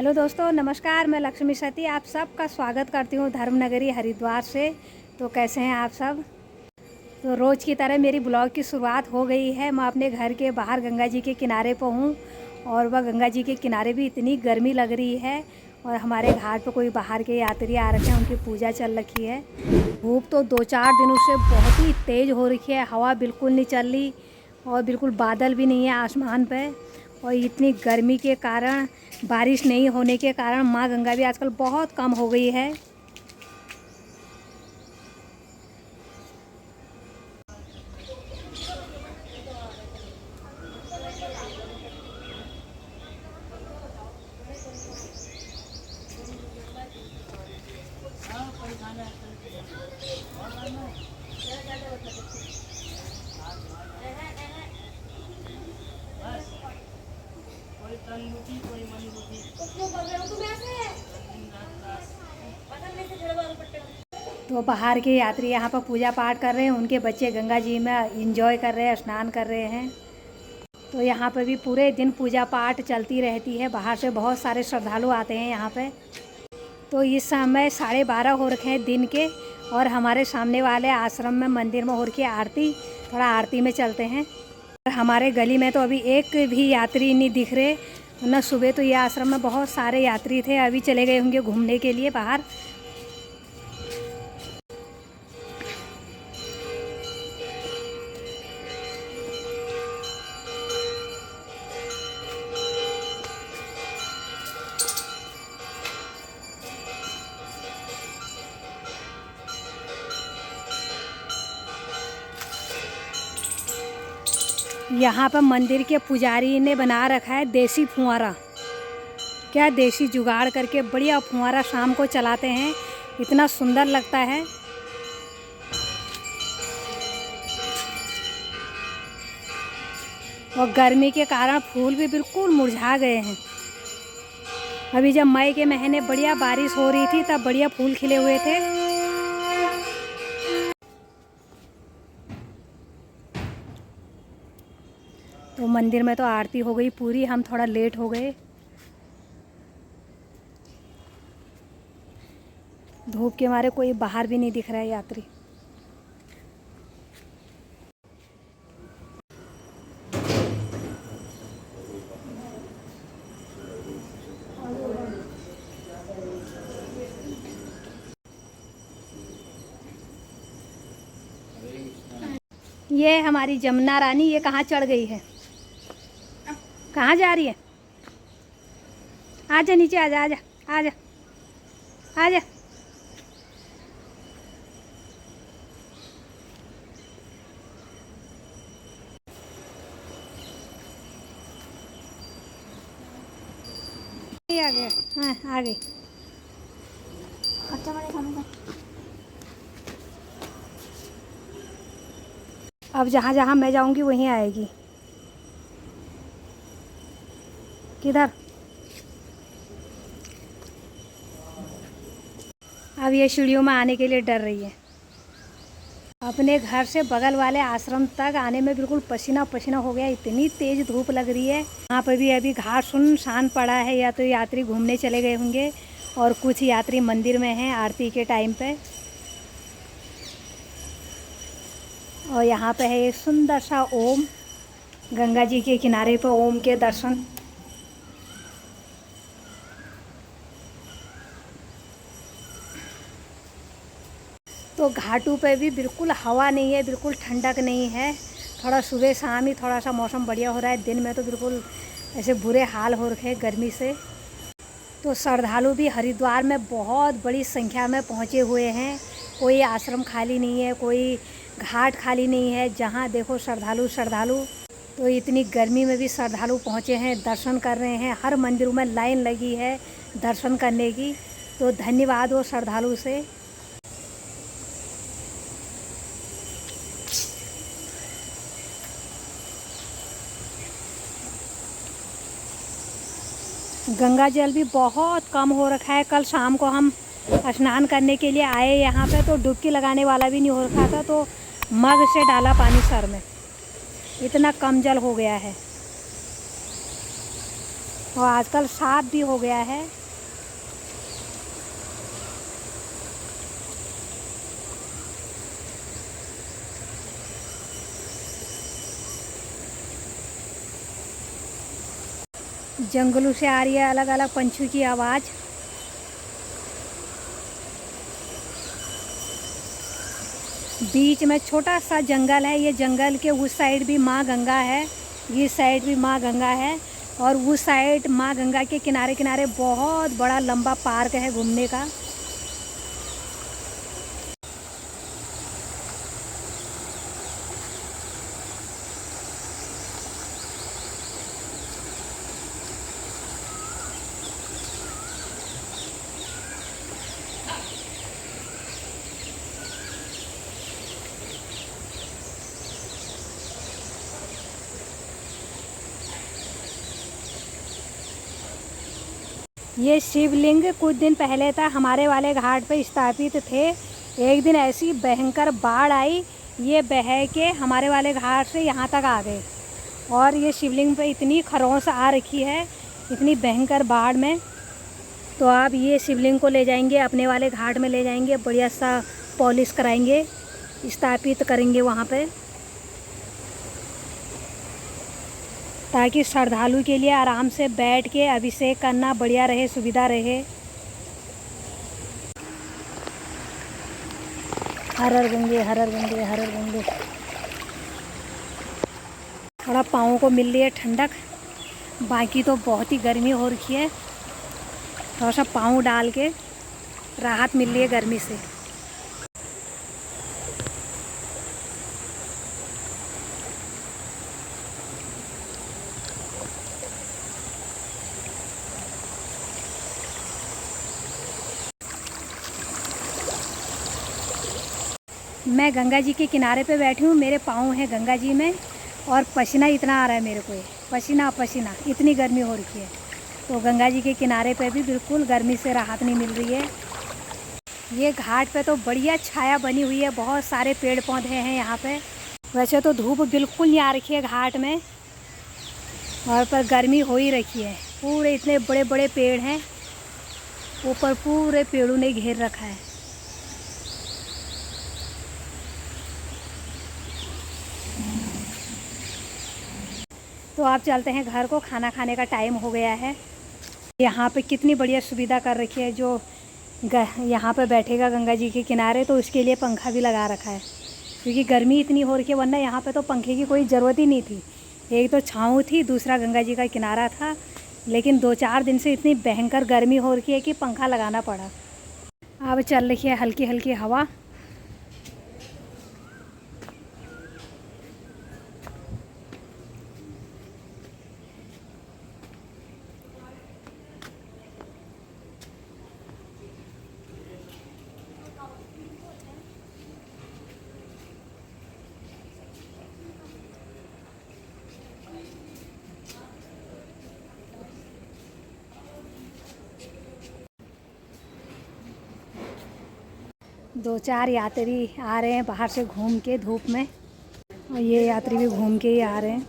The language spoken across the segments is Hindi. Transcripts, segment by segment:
हेलो दोस्तों, नमस्कार। मैं लक्ष्मी सती आप सबका स्वागत करती हूँ धर्मनगरी हरिद्वार से। तो कैसे हैं आप सब? तो रोज़ की तरह मेरी ब्लॉग की शुरुआत हो गई है। मैं अपने घर के बाहर गंगा जी के किनारे पर हूँ और वह गंगा जी के किनारे भी इतनी गर्मी लग रही है और हमारे घाट पर कोई बाहर के यात्री आ रखे हैं, उनकी पूजा चल रखी है। धूप तो 2-4 दिनों से बहुत ही तेज़ हो रखी है, हवा बिल्कुल नहीं चल रही और बिल्कुल बादल भी नहीं है आसमान पे। और इतनी गर्मी के कारण, बारिश नहीं होने के कारण माँ गंगा भी आजकल बहुत कम हो गई है। तो बाहर के यात्री यहाँ पर पूजा पाठ कर रहे हैं, उनके बच्चे गंगा जी में एंजॉय कर रहे हैं, स्नान कर रहे हैं। तो यहाँ पर भी पूरे दिन पूजा पाठ चलती रहती है। बाहर से बहुत सारे श्रद्धालु आते हैं यहाँ पे। तो इस समय 12:30 हो रखे हैं दिन के और हमारे सामने वाले आश्रम में मंदिर में हो रखी है आरती। थोड़ा आरती में चलते हैं। हमारे गली में तो अभी एक भी यात्री नहीं दिख रहे, वरना सुबह तो ये आश्रम में बहुत सारे यात्री थे। अभी चले गए होंगे घूमने के लिए बाहर। यहाँ पर मंदिर के पुजारी ने बना रखा है देसी फुहारा। क्या देसी जुगाड़ करके बढ़िया फुहारा शाम को चलाते हैं, इतना सुंदर लगता है। और गर्मी के कारण फूल भी बिल्कुल मुरझा गए हैं। अभी जब मई के महीने बढ़िया बारिश हो रही थी तब बढ़िया फूल खिले हुए थे। तो मंदिर में तो आरती हो गई पूरी, हम थोड़ा लेट हो गए। धूप के मारे कोई बाहर भी नहीं दिख रहा है यात्री। ये हमारी जमुना रानी, ये कहाँ चढ़ गई है? कहाँ जा रही है? आजा नीचे, आजा आजा आजा आजा। आ गया, हाँ आ गई। अब जहाँ जहाँ मैं जाऊँगी वहीं आएगी। किधर? अब ये सीढ़ियों में आने के लिए डर रही है। अपने घर से बगल वाले आश्रम तक आने में बिल्कुल पसीना पसीना हो गया, इतनी तेज़ धूप लग रही है। यहाँ पर भी अभी घाट सुनसान पड़ा है, या तो यात्री घूमने चले गए होंगे और कुछ यात्री मंदिर में हैं आरती के टाइम पे। और यहाँ पे है एक सुंदर सा ओम, गंगा जी के किनारे पर ओम के दर्शन। तो घाटों पे भी बिल्कुल हवा नहीं है, बिल्कुल ठंडक नहीं है। थोड़ा सुबह शाम ही थोड़ा सा मौसम बढ़िया हो रहा है, दिन में तो बिल्कुल ऐसे बुरे हाल हो रखे हैं गर्मी से। तो श्रद्धालु भी हरिद्वार में बहुत बड़ी संख्या में पहुँचे हुए हैं। कोई आश्रम खाली नहीं है, कोई घाट खाली नहीं है, जहाँ देखो श्रद्धालु श्रद्धालु। तो इतनी गर्मी में भी श्रद्धालु पहुँचे हैं, दर्शन कर रहे हैं। हर मंदिरों में लाइन लगी है दर्शन करने की। तो धन्यवाद वो श्रद्धालु से। गंगा जल भी बहुत कम हो रखा है। कल शाम को हम स्नान करने के लिए आए यहाँ पे, तो डुबकी लगाने वाला भी नहीं हो रखा था, तो मग से डाला पानी सर में, इतना कम जल हो गया है। और आजकल साफ भी हो गया है। जंगलों से आ रही है अलग अलग पंछियों की आवाज़। बीच में छोटा सा जंगल है। ये जंगल के उस साइड भी माँ गंगा है, इस साइड भी माँ गंगा है, और उस साइड माँ गंगा के किनारे किनारे बहुत बड़ा लंबा पार्क है घूमने का। ये शिवलिंग कुछ दिन पहले था हमारे वाले घाट पे स्थापित थे। एक दिन ऐसी भयंकर बाढ़ आई, ये बह के हमारे वाले घाट से यहाँ तक आ गए, और ये शिवलिंग पे इतनी खरोंच आ रखी है इतनी भयंकर बाढ़ में। तो आप ये शिवलिंग को ले जाएंगे अपने वाले घाट में, ले जाएंगे बढ़िया सा पॉलिश कराएंगे, स्थापित करेंगे वहाँ पे, ताकि श्रद्धालु के लिए आराम से बैठ के अभिषेक करना बढ़िया रहे, सुविधा रहे। हर हर गंगे हर हर गंगे हर हर गंगे। थोड़ा पाँव को मिल रही है ठंडक, बाकी तो बहुत ही गर्मी हो रखी है। थोड़ा सा पाँव डाल के राहत मिल रही है गर्मी से। मैं गंगा जी के किनारे पे बैठी हूँ, मेरे पाँव हैं गंगा जी में, और पसीना इतना आ रहा है मेरे को, ये पसीना पसीना, इतनी गर्मी हो रही है। तो गंगा जी के किनारे पे भी बिल्कुल गर्मी से राहत नहीं मिल रही है। ये घाट पे तो बढ़िया छाया बनी हुई है, बहुत सारे पेड़ पौधे हैं यहाँ पे। वैसे तो धूप बिल्कुल नहीं आ रखी है घाट में, और पर गर्मी हो ही रखी है। पूरे इतने बड़े बड़े पेड़ हैं, ऊपर पूरे पेड़ों ने घेर रखा है। तो आप चलते हैं घर को, खाना खाने का टाइम हो गया है। यहाँ पे कितनी बढ़िया सुविधा कर रखी है, जो यहाँ पे बैठेगा गंगा जी के किनारे तो उसके लिए पंखा भी लगा रखा है, क्योंकि गर्मी इतनी हो रही है। वरना यहाँ पे तो पंखे की कोई ज़रूरत ही नहीं थी। एक तो छाँव थी, दूसरा गंगा जी का किनारा था, लेकिन 2-4 दिन से इतनी भयंकर गर्मी हो रही है कि पंखा लगाना पड़ा। अब चल रही है हल्की हल्की हवा। दो चार यात्री आ रहे हैं बाहर से घूम के धूप में, और ये यात्री भी घूम के ही आ रहे हैं।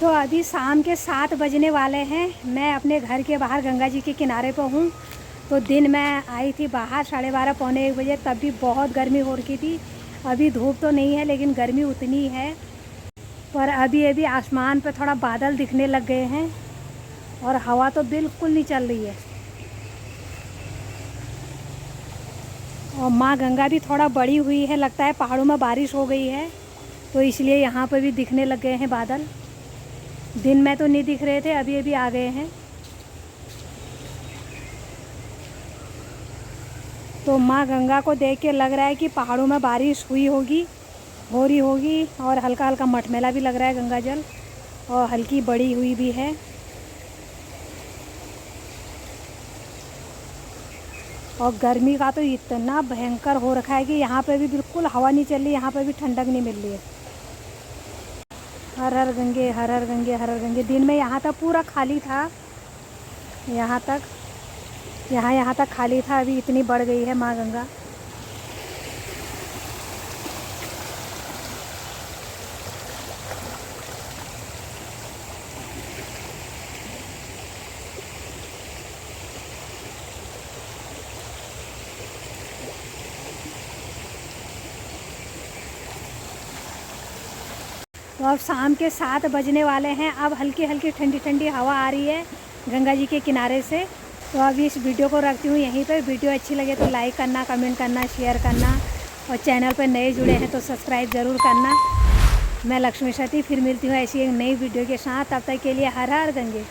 तो अभी शाम के 7 बजने वाले हैं। मैं अपने घर के बाहर गंगा जी के किनारे पर हूँ। तो दिन मैं आई थी बाहर 12:30 पौने 1 बजे, तब भी बहुत गर्मी हो रही थी। अभी धूप तो नहीं है, लेकिन गर्मी उतनी है। पर अभी अभी आसमान पर थोड़ा बादल दिखने लग गए हैं, और हवा तो बिल्कुल नहीं चल रही है। और माँ गंगा भी थोड़ा बड़ी हुई है, लगता है पहाड़ों में बारिश हो गई है, तो इसलिए यहाँ पर भी दिखने लग गए हैं बादल। दिन में तो नहीं दिख रहे थे, अभी अभी आ गए हैं। तो माँ गंगा को देख के लग रहा है कि पहाड़ों में बारिश हुई होगी, हो रही होगी, और हल्का हल्का मटमैला भी लग रहा है गंगा जल, और हल्की बड़ी हुई भी है। और गर्मी का तो इतना भयंकर हो रखा है कि यहाँ पे भी बिल्कुल हवा नहीं चल रही, यहाँ पे भी ठंडक नहीं मिल रही है। हर हर गंगे हर हर गंगे हर हर गंगे। दिन में यहाँ तक पूरा खाली था, यहाँ तक खाली था, अभी इतनी बढ़ गई है माँ गंगा। तो अब शाम के 7 बजने वाले हैं। अब हल्की हल्की ठंडी ठंडी हवा आ रही है गंगा जी के किनारे से। तो अब इस वीडियो को रखती हूँ यहीं पर। वीडियो अच्छी लगे तो लाइक करना, कमेंट करना, शेयर करना, और चैनल पर नए जुड़े हैं तो सब्सक्राइब ज़रूर करना। मैं लक्ष्मी सती फिर मिलती हूँ ऐसी एक नई वीडियो के साथ। तब तक के लिए हर हर गंगे।